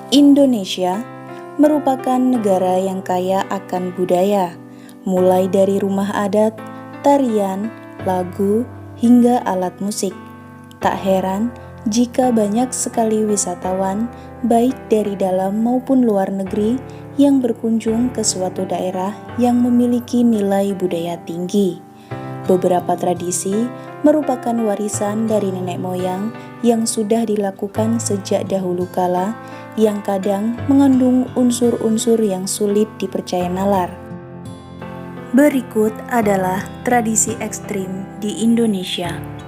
Indonesia merupakan negara yang kaya akan budaya, mulai dari rumah adat, tarian, lagu, hingga alat musik. Tak heran jika banyak sekali wisatawan, baik dari dalam maupun luar negeri, yang berkunjung ke suatu daerah yang memiliki nilai budaya tinggi. Beberapa tradisi merupakan warisan dari nenek moyang yang sudah dilakukan sejak dahulu kala, yang kadang mengandung unsur-unsur yang sulit dipercaya nalar. Berikut adalah tradisi ekstrim di Indonesia.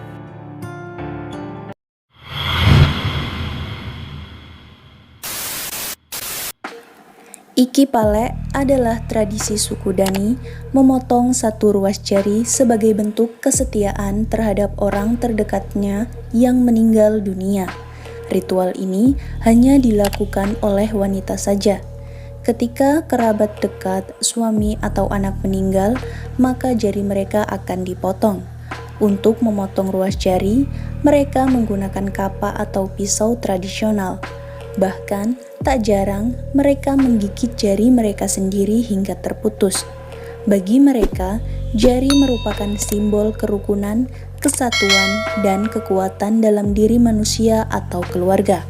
Iki Pale adalah tradisi suku Dani memotong satu ruas jari sebagai bentuk kesetiaan terhadap orang terdekatnya yang meninggal dunia. Ritual ini hanya dilakukan oleh wanita saja. Ketika kerabat dekat, suami atau anak meninggal, maka jari mereka akan dipotong. Untuk memotong ruas jari, mereka menggunakan kapa atau pisau tradisional. Bahkan, tak jarang mereka menggigit jari mereka sendiri hingga terputus. Bagi mereka, jari merupakan simbol kerukunan, kesatuan, dan kekuatan dalam diri manusia atau keluarga.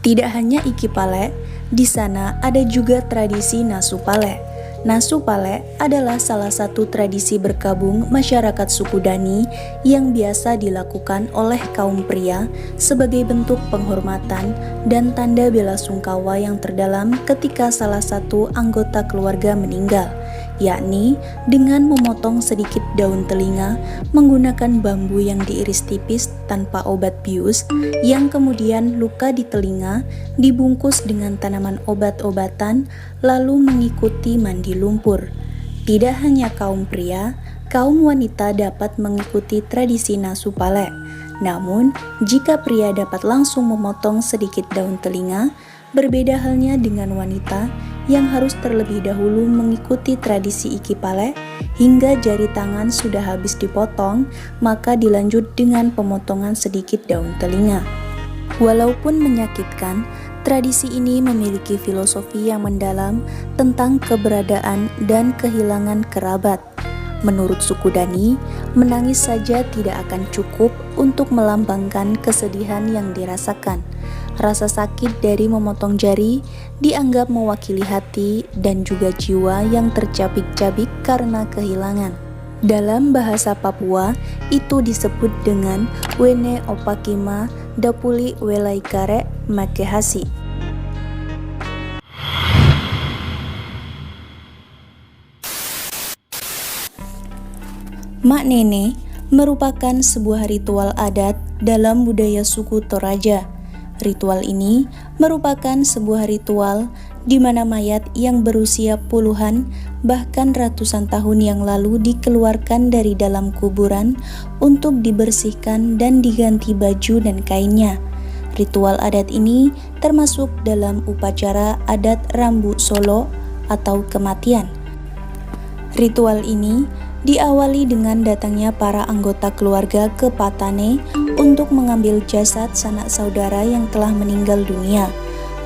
Tidak hanya Iki Pale, di sana ada juga tradisi Nasu Pale. Nasu Pale adalah salah satu tradisi berkabung masyarakat suku Dani yang biasa dilakukan oleh kaum pria sebagai bentuk penghormatan dan tanda bela sungkawa yang terdalam ketika salah satu anggota keluarga meninggal, yakni dengan memotong sedikit daun telinga menggunakan bambu yang diiris tipis tanpa obat bius, yang kemudian luka di telinga dibungkus dengan tanaman obat-obatan lalu mengikuti mandi lumpur. Tidak hanya kaum pria, kaum wanita dapat mengikuti tradisi Nasu Pale. Namun, jika pria dapat langsung memotong sedikit daun telinga, berbeda halnya dengan wanita yang harus terlebih dahulu mengikuti tradisi Iki Pale hingga jari tangan sudah habis dipotong, maka dilanjut dengan pemotongan sedikit daun telinga. Walaupun menyakitkan, tradisi ini memiliki filosofi yang mendalam tentang keberadaan dan kehilangan kerabat. Menurut suku Dani, menangis saja tidak akan cukup untuk melambangkan kesedihan yang dirasakan. Rasa sakit dari memotong jari dianggap mewakili hati dan juga jiwa yang tercabik-cabik karena kehilangan. Dalam bahasa Papua, itu disebut dengan Wene Opakima Dapuli Welaikare Makehasi. Mak Nene merupakan sebuah ritual adat dalam budaya suku Toraja. Ritual ini merupakan sebuah ritual di mana mayat yang berusia puluhan bahkan ratusan tahun yang lalu dikeluarkan dari dalam kuburan untuk dibersihkan dan diganti baju dan kainnya. Ritual adat ini termasuk dalam upacara adat Rambu Solo atau kematian. Ritual ini diawali dengan datangnya para anggota keluarga ke Patane untuk mengambil jasad sanak saudara yang telah meninggal dunia.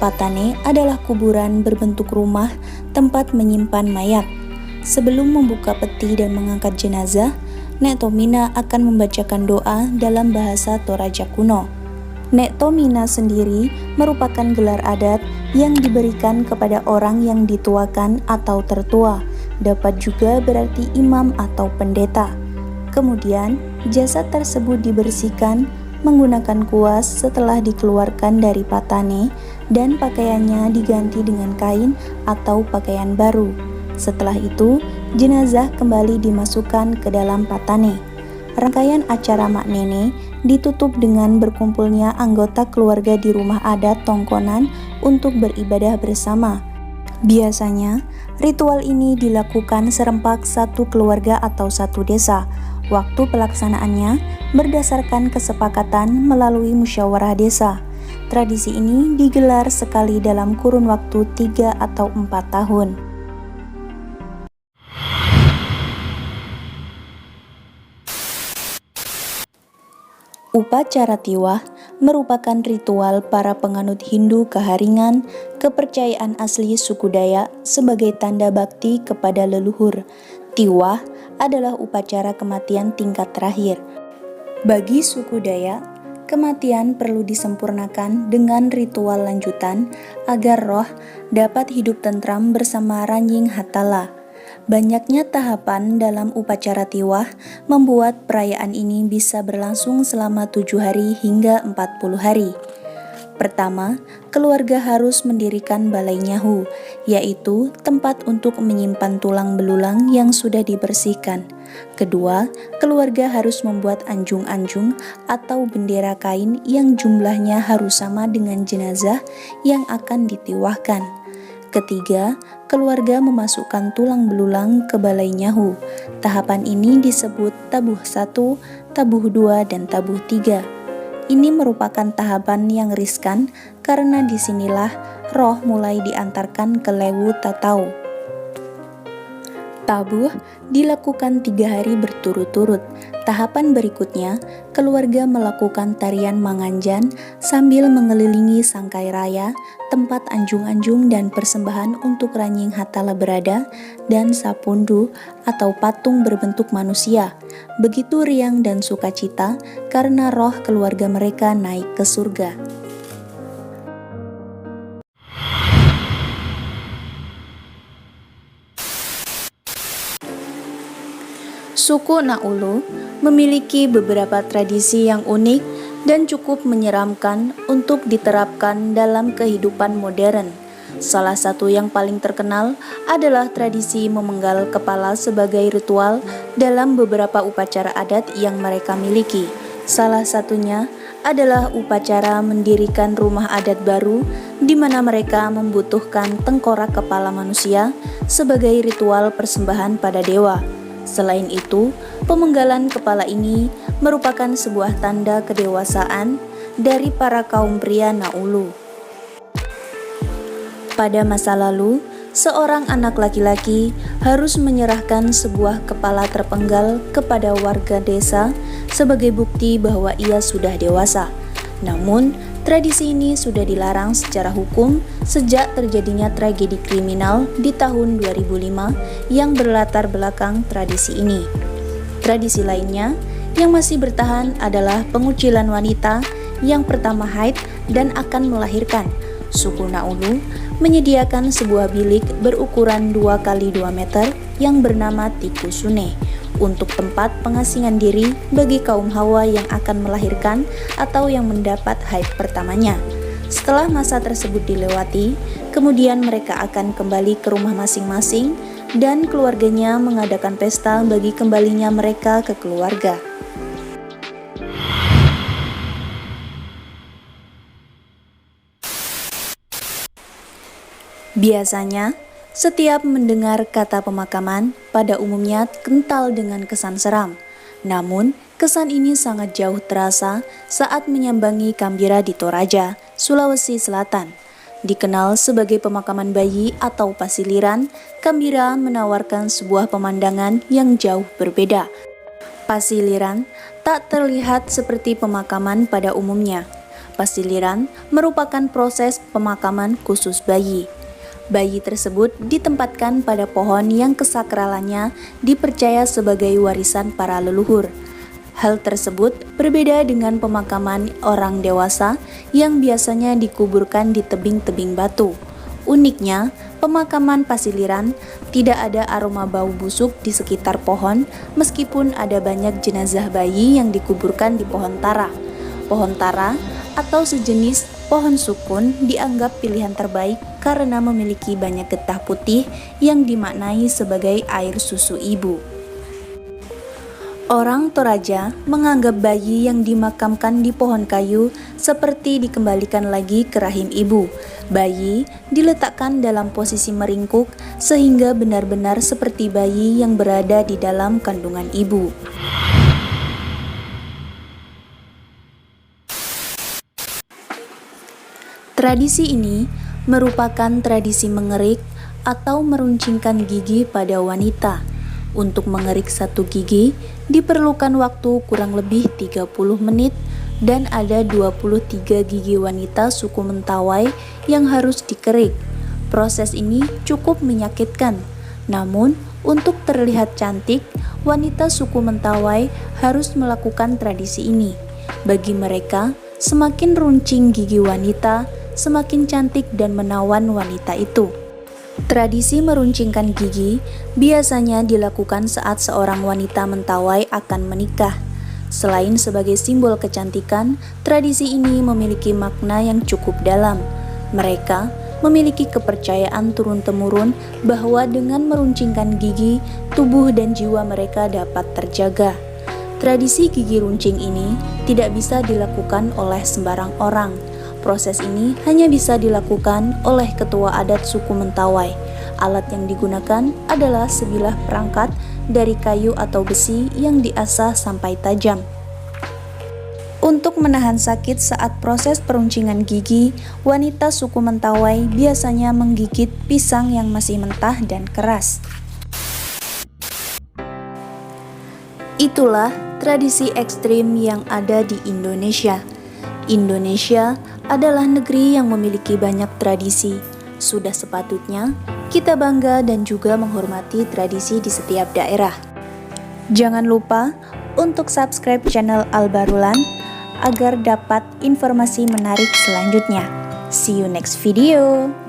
Patane adalah kuburan berbentuk rumah tempat menyimpan mayat. Sebelum membuka peti dan mengangkat jenazah, Nek Tomina akan membacakan doa dalam bahasa Toraja kuno. Nek Tomina sendiri merupakan gelar adat yang diberikan kepada orang yang dituakan atau tertua. Dapat juga berarti imam atau pendeta. Kemudian, jasad tersebut dibersihkan menggunakan kuas setelah dikeluarkan dari Patane dan pakaiannya diganti dengan kain atau pakaian baru. Setelah itu, jenazah kembali dimasukkan ke dalam Patane. Rangkaian acara Mak Nene ditutup dengan berkumpulnya anggota keluarga di rumah adat Tongkonan untuk beribadah bersama. Biasanya, ritual ini dilakukan serempak satu keluarga atau satu desa. Waktu pelaksanaannya berdasarkan kesepakatan melalui musyawarah desa. Tradisi ini digelar sekali dalam kurun waktu 3 atau 4 tahun. Upacara Tiwah merupakan ritual para penganut Hindu Keharingan, kepercayaan asli suku Dayak sebagai tanda bakti kepada leluhur. Tiwah adalah upacara kematian tingkat terakhir. Bagi suku Dayak, kematian perlu disempurnakan dengan ritual lanjutan agar roh dapat hidup tentram bersama Ranying Hatala. Banyaknya tahapan dalam upacara Tiwah membuat perayaan ini bisa berlangsung selama 7 hari hingga 40 hari. Pertama, keluarga harus mendirikan balai nyahu, yaitu tempat untuk menyimpan tulang belulang yang sudah dibersihkan. Kedua, keluarga harus membuat anjung-anjung atau bendera kain yang jumlahnya harus sama dengan jenazah yang akan ditiwahkan. Ketiga, keluarga memasukkan tulang belulang ke balai nyahu. Tahapan ini disebut tabuh 1, tabuh 2, dan tabuh 3. Ini merupakan tahapan yang riskan karena disinilah roh mulai diantarkan ke Lewu Tatau. Tabuh dilakukan 3 hari berturut-turut. Tahapan berikutnya, keluarga melakukan tarian manganjan sambil mengelilingi Sangkai Raya, tempat anjung-anjung dan persembahan untuk Ranying Hatala berada, dan Sapundu atau patung berbentuk manusia. Begitu riang dan sukacita karena roh keluarga mereka naik ke surga. Suku Naulu memiliki beberapa tradisi yang unik dan cukup menyeramkan untuk diterapkan dalam kehidupan modern. Salah satu yang paling terkenal adalah tradisi memenggal kepala sebagai ritual dalam beberapa upacara adat yang mereka miliki. Salah satunya adalah upacara mendirikan rumah adat baru di mana mereka membutuhkan tengkorak kepala manusia sebagai ritual persembahan pada dewa. Selain itu, pemenggalan kepala ini merupakan sebuah tanda kedewasaan dari para kaum pria Naulu. Pada masa lalu, seorang anak laki-laki harus menyerahkan sebuah kepala terpenggal kepada warga desa sebagai bukti bahwa ia sudah dewasa. Namun, tradisi ini sudah dilarang secara hukum sejak terjadinya tragedi kriminal di tahun 2005 yang berlatar belakang tradisi ini. Tradisi lainnya yang masih bertahan adalah pengucilan wanita yang pertama haid dan akan melahirkan. Suku Naulu menyediakan sebuah bilik berukuran 2 x 2 meter yang bernama Tiku Sune untuk tempat pengasingan diri bagi kaum hawa yang akan melahirkan atau yang mendapat haid pertamanya. Setelah masa tersebut dilewati, kemudian mereka akan kembali ke rumah masing-masing dan keluarganya mengadakan pesta bagi kembalinya mereka ke keluarga. Biasanya, setiap mendengar kata pemakaman, pada umumnya kental dengan kesan seram. Namun, kesan ini sangat jauh terasa saat menyambangi Kambira di Toraja, Sulawesi Selatan. Dikenal sebagai pemakaman bayi atau pasiliran, Kambira menawarkan sebuah pemandangan yang jauh berbeda. Pasiliran tak terlihat seperti pemakaman pada umumnya. Pasiliran merupakan proses pemakaman khusus bayi. Bayi tersebut ditempatkan pada pohon yang kesakralannya dipercaya sebagai warisan para leluhur. Hal tersebut berbeda dengan pemakaman orang dewasa yang biasanya dikuburkan di tebing-tebing batu. Uniknya, pemakaman pasiliran tidak ada aroma bau busuk di sekitar pohon meskipun ada banyak jenazah bayi yang dikuburkan di pohon tara. Pohon tara atau sejenis pohon sukun dianggap pilihan terbaik karena memiliki banyak getah putih yang dimaknai sebagai air susu ibu. Orang Toraja menganggap bayi yang dimakamkan di pohon kayu seperti dikembalikan lagi ke rahim ibu. Bayi diletakkan dalam posisi meringkuk sehingga benar-benar seperti bayi yang berada di dalam kandungan ibu. Tradisi ini merupakan tradisi mengerik atau meruncingkan gigi pada wanita. Untuk mengerik satu gigi diperlukan waktu kurang lebih 30 menit dan ada 23 gigi wanita suku Mentawai yang harus dikerik. Proses ini cukup menyakitkan, namun untuk terlihat cantik, wanita suku Mentawai harus melakukan tradisi ini. Bagi mereka, semakin runcing gigi wanita, semakin cantik dan menawan wanita itu. Tradisi meruncingkan gigi biasanya dilakukan saat seorang wanita Mentawai akan menikah. Selain sebagai simbol kecantikan, tradisi ini memiliki makna yang cukup dalam. Mereka memiliki kepercayaan turun-temurun bahwa dengan meruncingkan gigi, tubuh dan jiwa mereka dapat terjaga. Tradisi gigi runcing ini tidak bisa dilakukan oleh sembarang orang. Proses ini hanya bisa dilakukan oleh ketua adat suku Mentawai. Alat yang digunakan adalah sebilah perangkat dari kayu atau besi yang diasah sampai tajam. Untuk menahan sakit saat proses peruncingan gigi, wanita suku Mentawai biasanya menggigit pisang yang masih mentah dan keras. Itulah tradisi ekstrim yang ada di Indonesia. Indonesia adalah negeri yang memiliki banyak tradisi. Sudah sepatutnya kita bangga dan juga menghormati tradisi di setiap daerah. Jangan lupa untuk subscribe channel Albarulan agar dapat informasi menarik selanjutnya. See you next video.